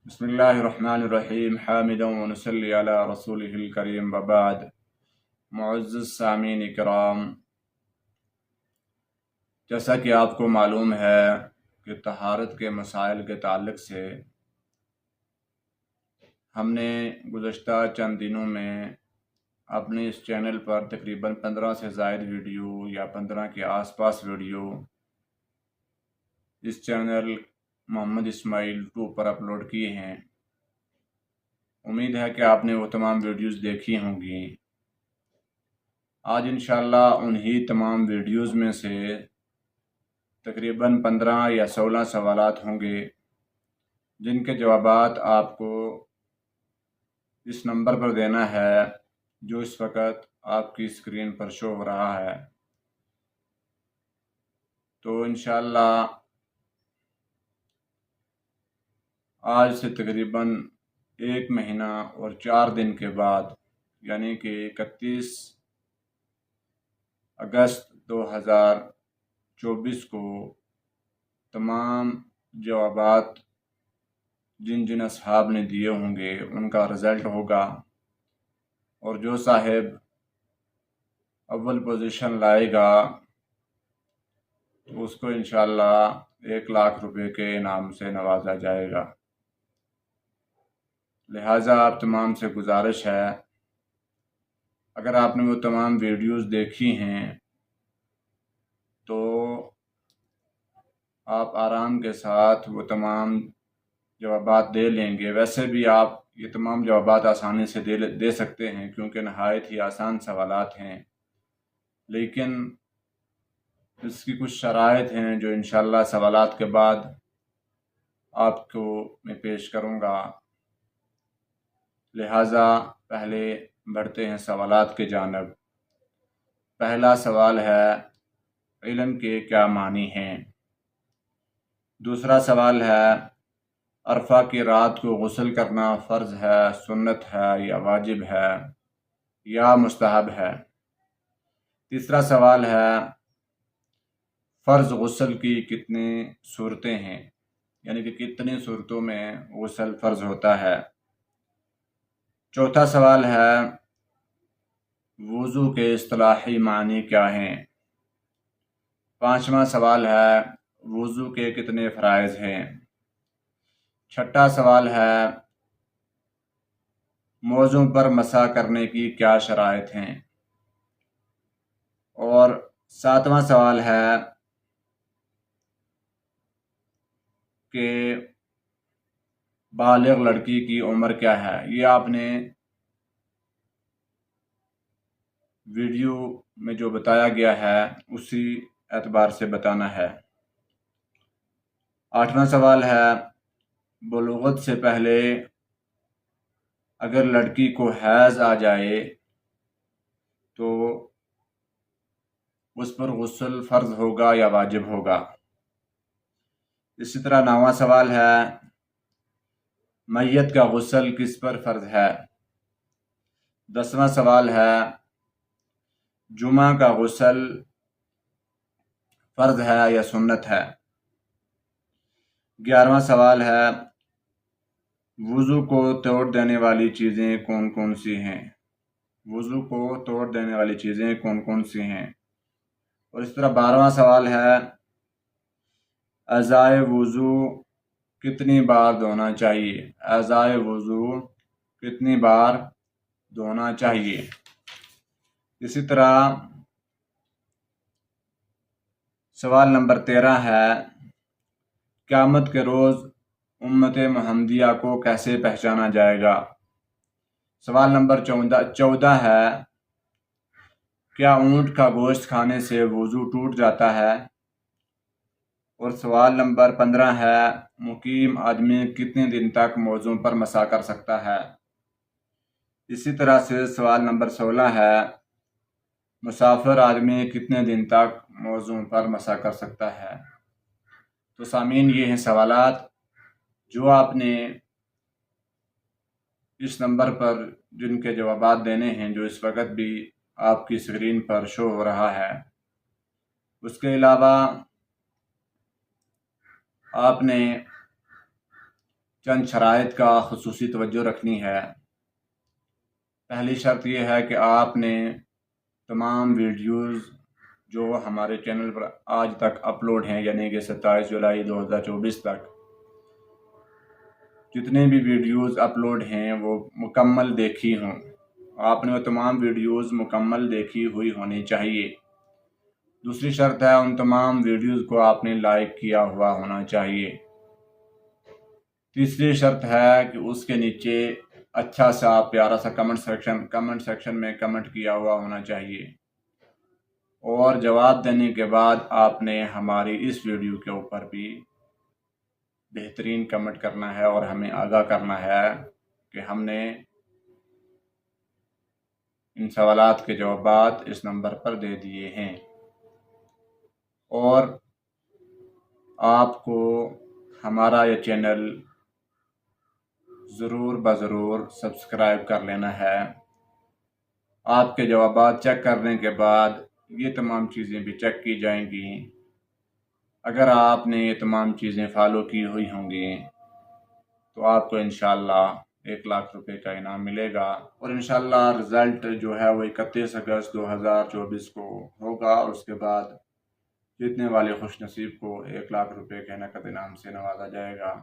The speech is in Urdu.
بسم اللہ الرحمن الرحیم حامدا ونصلی علی رسولہ الکریم وبعد۔ معزز سامعین کرام، جیسا کہ آپ کو معلوم ہے کہ طہارت کے مسائل کے تعلق سے ہم نے گزشتہ چند دنوں میں اپنے اس چینل پر تقریباً 15 سے زائد ویڈیو یا 15 کے آس پاس ویڈیو اس چینل محمد اسماعیل 2 پر اپلوڈ کیے ہیں۔ امید ہے کہ آپ نے وہ تمام ویڈیوز دیکھی ہوں گی۔ آج انشاءاللہ انہی تمام ویڈیوز میں سے تقریباً 15 یا 16 سوالات ہوں گے جن کے جوابات آپ کو اس نمبر پر دینا ہے جو اس وقت آپ کی اسکرین پر شو ہو رہا ہے۔ تو انشاءاللہ آج سے تقریباً 1 مہینہ اور 4 دن کے بعد یعنی کہ 31 اگست 2024 کو تمام جوابات جن جن اصحاب نے دیے ہوں گے ان کا رزلٹ ہوگا، اور جو صاحب اول پوزیشن لائے گا تو اس کو انشاءاللہ 1 لاکھ روپے کے انعام سے نوازا جائے گا۔ لہٰذا آپ تمام سے گزارش ہے، اگر آپ نے وہ تمام ویڈیوز دیکھی ہیں تو آپ آرام کے ساتھ وہ تمام جوابات دے لیں گے۔ ویسے بھی آپ یہ تمام جوابات آسانی سے دے سکتے ہیں کیونکہ نہایت ہی آسان سوالات ہیں، لیکن اس کی کچھ شرائط ہیں جو انشاءاللہ سوالات کے بعد آپ کو میں پیش کروں گا۔ لہٰذا پہلے بڑھتے ہیں سوالات کی جانب۔ پہلا سوال ہے، علم کے کیا معنی ہیں؟ دوسرا سوال ہے، عرفہ کی رات کو غسل کرنا فرض ہے، سنت ہے یا واجب ہے یا مستحب ہے؟ تیسرا سوال ہے، فرض غسل کی کتنی صورتیں ہیں، یعنی کہ کتنی صورتوں میں غسل فرض ہوتا ہے؟ چوتھا سوال ہے، وضو کے اصطلاحی معنی کیا ہیں؟ پانچواں سوال ہے، وضو کے کتنے فرائض ہیں؟ چھٹا سوال ہے، موزوں پر مسح کرنے کی کیا شرائط ہیں؟ اور ساتواں سوال ہے کہ بالغ لڑکی کی عمر کیا ہے؟ یہ آپ نے ویڈیو میں جو بتایا گیا ہے اسی اعتبار سے بتانا ہے۔ آٹھواں سوال ہے، بلوغت سے پہلے اگر لڑکی کو حیض آ جائے تو اس پر غسل فرض ہوگا یا واجب ہوگا؟ اسی طرح 9واں سوال ہے، میت کا غسل کس پر فرض ہے؟ 10واں سوال ہے، جمعہ کا غسل فرض ہے یا سنت ہے؟ 11واں سوال ہے، وضو کو توڑ دینے والی چیزیں کون کون سی ہیں؟ وضو کو توڑ دینے والی چیزیں کون کون سی ہیں؟ اور اس طرح 12واں سوال ہے، اعضائے وضو کتنی بار دھونا چاہیے؟ اعضائے وضو کتنی بار دھونا چاہیے؟ اسی طرح سوال نمبر 13 ہے، قیامت کے روز امت محمدیہ کو کیسے پہچانا جائے گا؟ سوال نمبر 14 ہے، کیا اونٹ کا گوشت کھانے سے وضو ٹوٹ جاتا ہے؟ اور سوال نمبر 15 ہے، مقیم آدمی کتنے دن تک موزوں پر مسح کر سکتا ہے؟ اسی طرح سے سوال نمبر 16 ہے، مسافر آدمی کتنے دن تک موزوں پر مسح کر سکتا ہے؟ تو سامعین، یہ ہیں سوالات جو آپ نے اس نمبر پر جن کے جوابات دینے ہیں، جو اس وقت بھی آپ کی اسکرین پر شو ہو رہا ہے۔ اس کے علاوہ آپ نے چند شرائط کا خصوصی توجہ رکھنی ہے۔ پہلی شرط یہ ہے کہ آپ نے تمام ویڈیوز جو ہمارے چینل پر آج تک اپلوڈ ہیں، یعنی کہ 27 جولائی 2024 تک جتنے بھی ویڈیوز اپلوڈ ہیں وہ مکمل دیکھی ہوں۔ آپ نے وہ تمام ویڈیوز مکمل دیکھی ہوئی ہونی چاہیے۔ دوسری شرط ہے ان تمام ویڈیوز کو آپ نے لائک کیا ہوا ہونا چاہیے۔ تیسری شرط ہے کہ اس کے نیچے اچھا سا پیارا سا کمنٹ سیکشن میں کمنٹ کیا ہوا ہونا چاہیے، اور جواب دینے کے بعد آپ نے ہماری اس ویڈیو کے اوپر بھی بہترین کمنٹ کرنا ہے اور ہمیں آگاہ کرنا ہے کہ ہم نے ان سوالات کے جوابات اس نمبر پر دے دیے ہیں، اور آپ کو ہمارا یہ چینل ضرور بضرور سبسکرائب کر لینا ہے۔ آپ کے جوابات چیک کرنے کے بعد یہ تمام چیزیں بھی چیک کی جائیں گی۔ اگر آپ نے یہ تمام چیزیں فالو کی ہوئی ہوں گی تو آپ کو انشاءاللہ 1,00,000 روپے کا انعام ملے گا، اور انشاءاللہ رزلٹ جو ہے وہ 31 اگست 2024 کو ہوگا، اور اس کے بعد جتنے والے خوش نصیب کو 1,00,000 روپے کے نقد انعام سے نوازا جائے گا۔